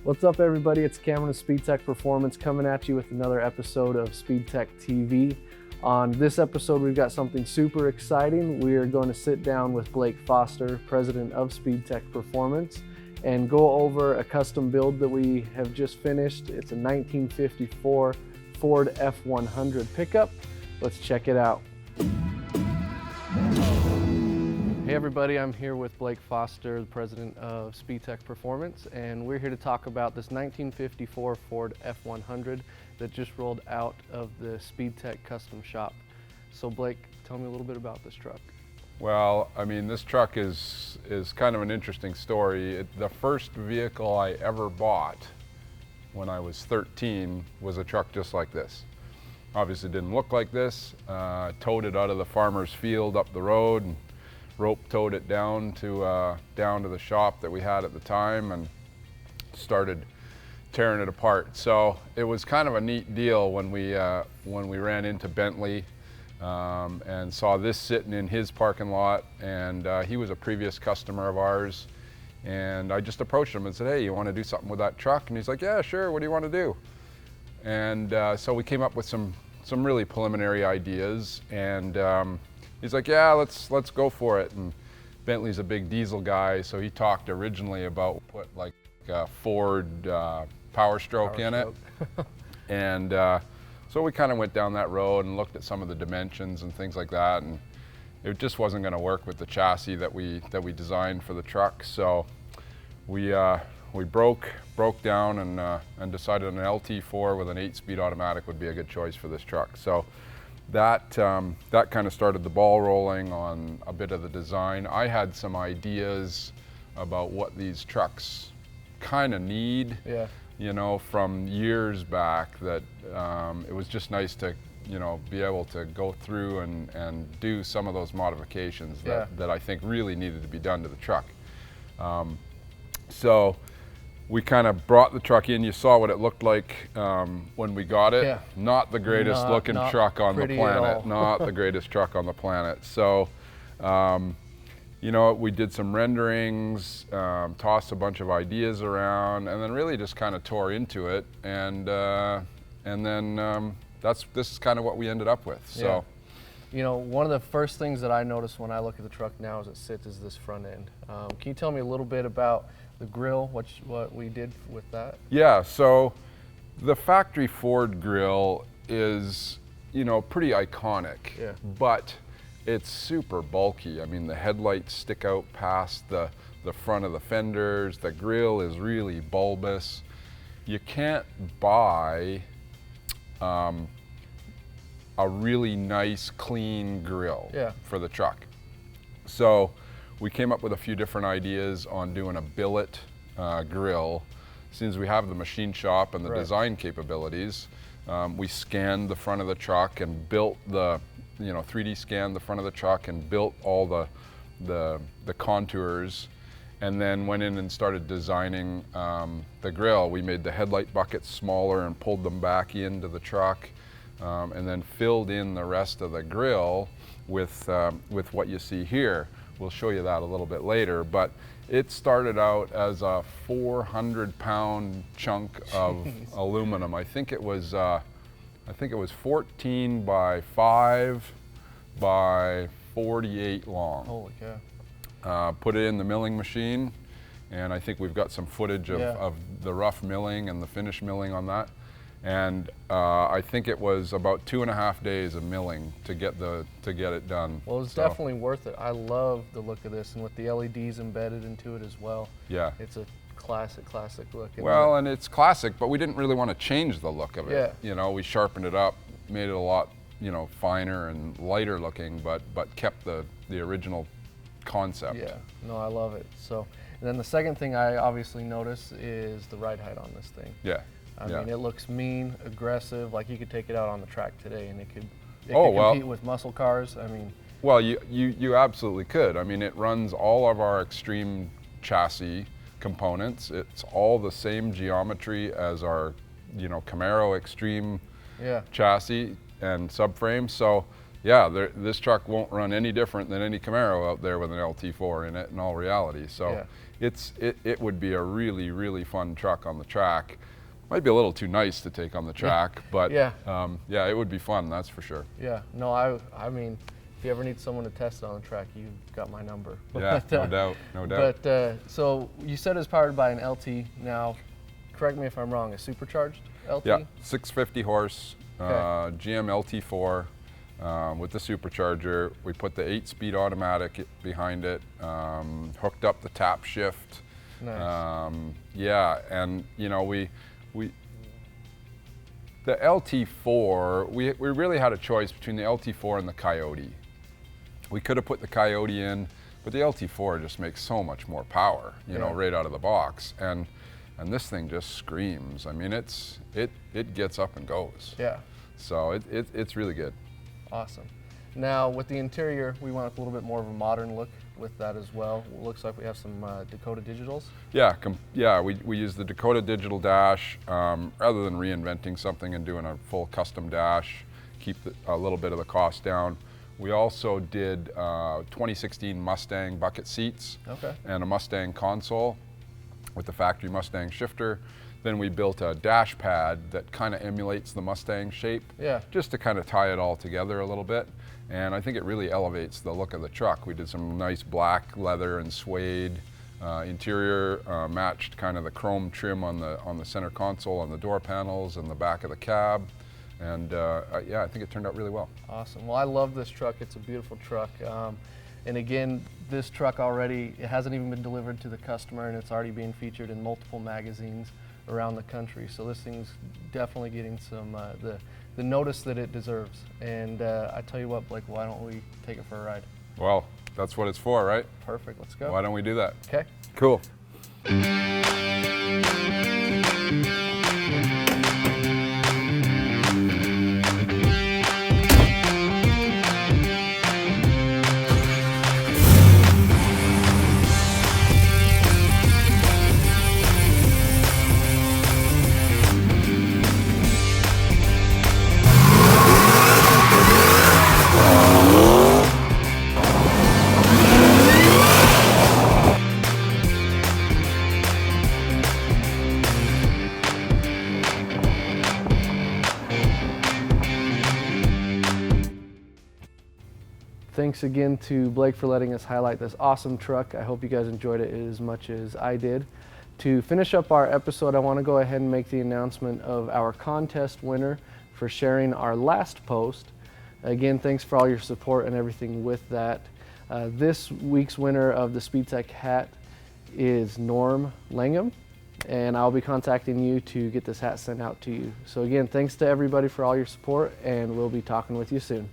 What's up, everybody? It's Cameron of Speedtech Performance coming at you with another episode of Speedtech TV. On this episode, we've got something super exciting. We are going to sit down with Blake Foster, president of Speedtech Performance, and go over a custom build that we have just finished. It's a 1954 Ford F100 pickup. Let's check it out. Hey everybody, I'm here with Blake Foster, the president of Speedtech Performance, and we're here to talk about this 1954 Ford F100 that just rolled out of the Speedtech custom shop. So Blake, tell me a little bit about this truck. Well, I mean, this truck is kind of an interesting story. The first vehicle I ever bought when I was 13 was a truck just like this. Obviously didn't look like this. Towed it out of the farmer's field up the road and rope towed it down to the shop that we had at the time and started tearing it apart. So it was kind of a neat deal when we ran into Bentley and saw this sitting in his parking lot, and he was a previous customer of ours, and I just approached him and said, hey, you want to do something with that truck? And he's like, yeah, sure, what do you want to do? And so we came up with some really preliminary ideas, and he's like, yeah, let's go for it. And Bentley's a big diesel guy, so he talked originally about put like a Ford Power Stroke in it. And so we kind of went down that road and looked at some of the dimensions and things like that, and it just wasn't going to work with the chassis that we designed for the truck. So we broke down and decided an LT4 with an 8-speed automatic would be a good choice for this truck. So that kind of started the ball rolling on a bit of the design. I had some ideas about what these trucks kind of need, you know, from years back, that it was just nice to, you know, be able to go through and do some of those modifications that I think really needed to be done to the truck. So we kind of brought the truck in. You saw what it looked like when we got it. Not the greatest looking truck on the planet. Not the greatest truck on the planet. So, you know, we did some renderings, tossed a bunch of ideas around, and then really just kind of tore into it. And then this is kind of what we ended up with. So. You know, one of the first things that I notice when I look at the truck now as it sits is this front end. Can you tell me a little bit about the grill, what we did with that? Yeah, so the factory Ford grill is, you know, pretty iconic, but it's super bulky. I mean, the headlights stick out past the front of the fenders. The grill is really bulbous. You can't buy a really nice, clean grill for the truck. So we came up with a few different ideas on doing a billet grill. Since we have the machine shop and the design capabilities, we scanned the front of the truck and built 3D scanned the front of the truck and built all the contours, and then went in and started designing the grill. We made the headlight buckets smaller and pulled them back into the truck, and then filled in the rest of the grill with what you see here. We'll show you that a little bit later, but it started out as a 400-pound chunk of aluminum. I think it was 14 by 5 by 48 long. Holy cow. Put it in the milling machine, and I think we've got some footage of the rough milling and the finish milling on that. And I think it was about 2.5 days of milling to get it done. Well, it's definitely worth it. I love the look of this, and with the LEDs embedded into it as well. Yeah. It's a classic look. Well, and it's classic, but we didn't really want to change the look of it. You know, we sharpened it up, made it a lot, you know, finer and lighter looking, but kept the original concept. Yeah, no, I love it. So, and then the second thing I obviously notice is the ride height on this thing. I mean, it looks mean, aggressive, like you could take it out on the track today and it could compete with muscle cars. I mean, well, you absolutely could. I mean, it runs all of our extreme chassis components. It's all the same geometry as our, you know, Camaro extreme chassis and subframe. So yeah, this truck won't run any different than any Camaro out there with an LT4 in it in all reality. So it would be a really, really fun truck on the track. Might be a little too nice to take on the track, but yeah, it would be fun, that's for sure. Yeah, no, I mean, if you ever need someone to test it on the track, you've got my number. Yeah, no doubt, no doubt. But so you said it's powered by an LT. Now, correct me if I'm wrong, a supercharged LT? Yeah, 650 horse, GM LT4 with the supercharger. We put the 8-speed automatic behind it, hooked up the tap shift. Nice. Yeah, and you know, the LT4, we really had a choice between the LT4 and the Coyote. We could have put the Coyote in, but the LT4 just makes so much more power, you know, right out of the box. And this thing just screams. I mean, it gets up and goes. Yeah. So it's really good. Awesome. Now with the interior, we went with a little bit more of a modern look with that as well. It looks like we have some Dakota Digitals. Yeah, we use the Dakota Digital dash rather than reinventing something and doing a full custom dash, keep a little bit of the cost down. We also did 2016 Mustang bucket seats and a Mustang console with the factory Mustang shifter. Then we built a dash pad that kind of emulates the Mustang shape, just to kind of tie it all together a little bit. And I think it really elevates the look of the truck. We did some nice black leather and suede interior, matched kind of the chrome trim on the center console, on the door panels, and the back of the cab. And yeah, I think it turned out really well. Awesome. Well, I love this truck. It's a beautiful truck. And again, this truck already, it hasn't even been delivered to the customer, and it's already being featured in multiple magazines around the country. So this thing's definitely getting some the notice that it deserves. And I tell you what, Blake, why don't we take it for a ride? Well, that's what it's for, right? Perfect. Let's go. Why don't we do that? Okay. Cool. Thanks again to Blake for letting us highlight this awesome truck. I hope you guys enjoyed it as much as I did. To finish up our episode, I want to go ahead and make the announcement of our contest winner for sharing our last post. Again, thanks for all your support and everything with that. This week's winner of the Speedtech hat is Norm Langham, and I'll be contacting you to get this hat sent out to you. So again, thanks to everybody for all your support, and we'll be talking with you soon.